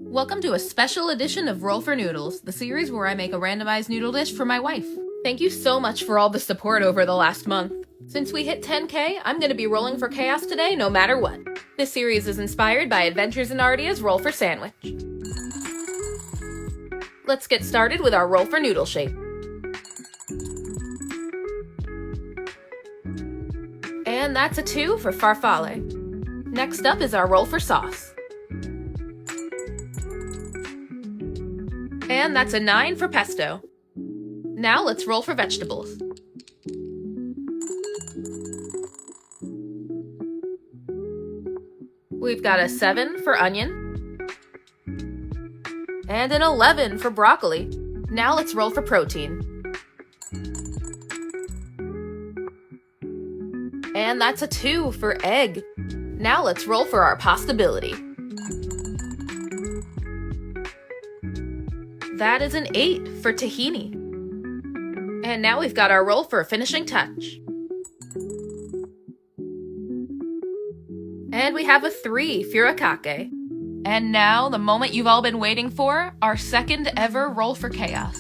Welcome to a special edition of Roll for Noodles, the series where I make a randomized noodle dish for my wife. Thank you so much for all the support over the last month. Since we hit 10K, I'm going to be rolling for chaos today no matter what. This series is inspired by Adventures in Ardia's Roll for Sandwich. Let's get started with our Roll for Noodle shape. And that's a 2 for farfalle. Next up is our Roll for Sauce. And that's a 9 for pesto. Now let's roll for vegetables. We've got a 7 for onion. And an 11 for broccoli. Now let's roll for protein. And that's a 2 for egg. Now let's roll for our pastability. That is an 8 for tahini. And now we've got our roll for a finishing touch. And we have a 3 furikake. And now, the moment you've all been waiting for, our second ever roll for chaos.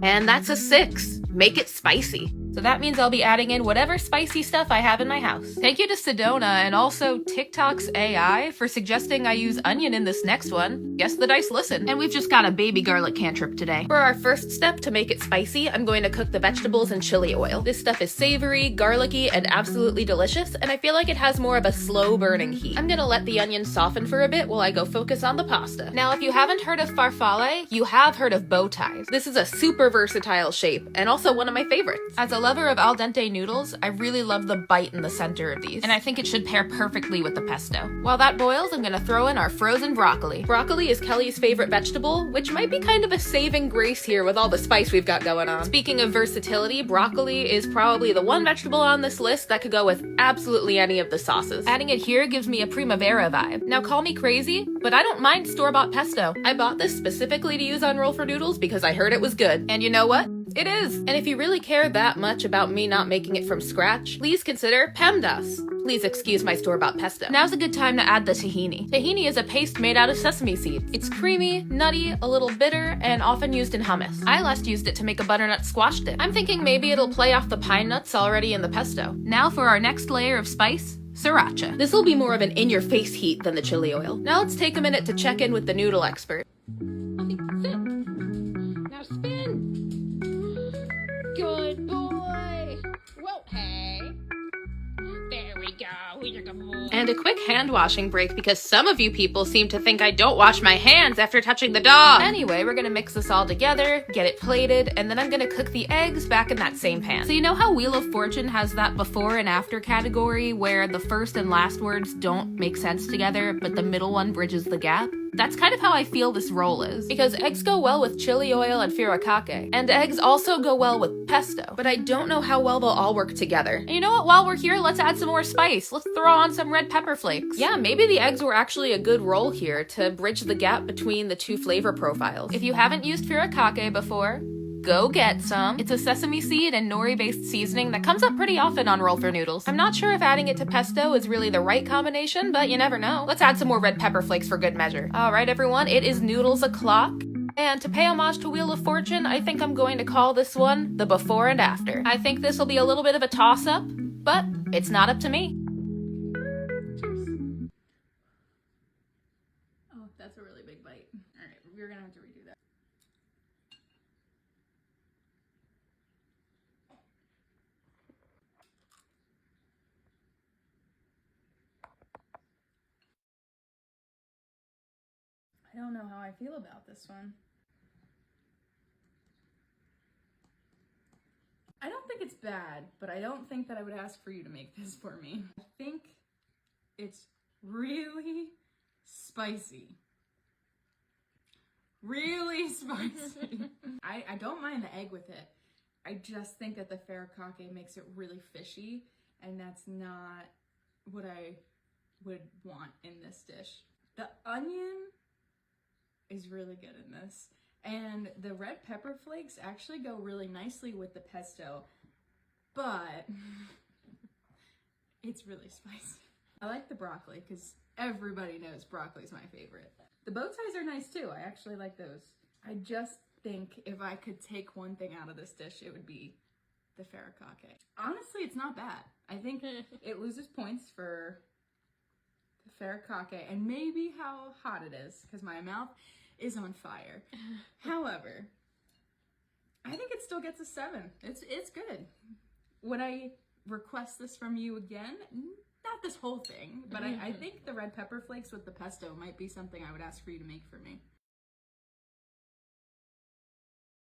And that's a 6. Make it spicy. So that means I'll be adding in whatever spicy stuff I have in my house. Thank you to Sedona and also TikTok's AI for suggesting I use onion in this next one. Guess the dice listen. And we've just got a baby garlic cantrip today. For our first step to make it spicy, I'm going to cook the vegetables in chili oil. This stuff is savory, garlicky, and absolutely delicious, and I feel like it has more of a slow burning heat. I'm gonna let the onion soften for a bit while I go focus on the pasta. Now, if you haven't heard of farfalle, you have heard of bow ties. This is a super versatile shape, and also one of my favorites. As a lover of al dente noodles, I really love the bite in the center of these, and I think it should pair perfectly with the pesto. While that boils, I'm gonna throw in our frozen broccoli. Broccoli is Kelly's favorite vegetable, which might be kind of a saving grace here with all the spice we've got going on. Speaking of versatility, broccoli is probably the one vegetable on this list that could go with absolutely any of the sauces. Adding it here gives me a primavera vibe. Now call me crazy, but I don't mind store-bought pesto. I bought this specifically to use on Roll for Noodles because I heard it was good. And you know what? It is! And if you really care that much about me not making it from scratch, please consider PEMDAS. Please excuse my store-bought pesto. Now's a good time to add the tahini. Tahini is a paste made out of sesame seeds. It's creamy, nutty, a little bitter, and often used in hummus. I last used it to make a butternut squash dip. I'm thinking maybe it'll play off the pine nuts already in the pesto. Now for our next layer of spice, sriracha. This will be more of an in-your-face heat than the chili oil. Now let's take a minute to check in with the noodle expert. I think that's it. Now spin! Good boy! Well, hey. There we go. He's a good boy. And a quick hand washing break because some of you people seem to think I don't wash my hands after touching the dog. Anyway, we're gonna mix this all together, get it plated, and then I'm gonna cook the eggs back in that same pan. So you know how Wheel of Fortune has that before and after category where the first and last words don't make sense together, but the middle one bridges the gap? That's kind of how I feel this roll is, because eggs go well with chili oil and furikake, and eggs also go well with pesto, but I don't know how well they'll all work together. And you know what, while we're here, let's add some more spice. Let's throw on some red pepper flakes. Yeah, maybe the eggs were actually a good roll here to bridge the gap between the two flavor profiles. If you haven't used furikake before, go get some. It's a sesame seed and nori-based seasoning that comes up pretty often on Roll for Noodles. I'm not sure if adding it to pesto is really the right combination, but you never know. Let's add some more red pepper flakes for good measure. All right, everyone, it is noodles o'clock. And to pay homage to Wheel of Fortune, I think I'm going to call this one the before and after. I think this will be a little bit of a toss-up, but it's not up to me. Oh, that's a really big bite. All right, we're gonna have to redo that. I don't know how I feel about this one. I don't think it's bad, but I don't think that I would ask for you to make this for me. I think it's really spicy. Really spicy. I don't mind the egg with it. I just think that the furikake makes it really fishy, and that's not what I would want in this dish. The onion is really good in this. And the red pepper flakes actually go really nicely with the pesto, but it's really spicy. I like the broccoli because everybody knows broccoli's my favorite. The bow ties are nice too. I actually like those. I just think if I could take one thing out of this dish, it would be the faricaque. Honestly, it's not bad. I think it loses points for the faricaque and maybe how hot it is because my mouth is on fire. However, I think it still gets a 7. It's good. Would I request this from you again? Not this whole thing, but I think the red pepper flakes with the pesto might be something I would ask for you to make for me.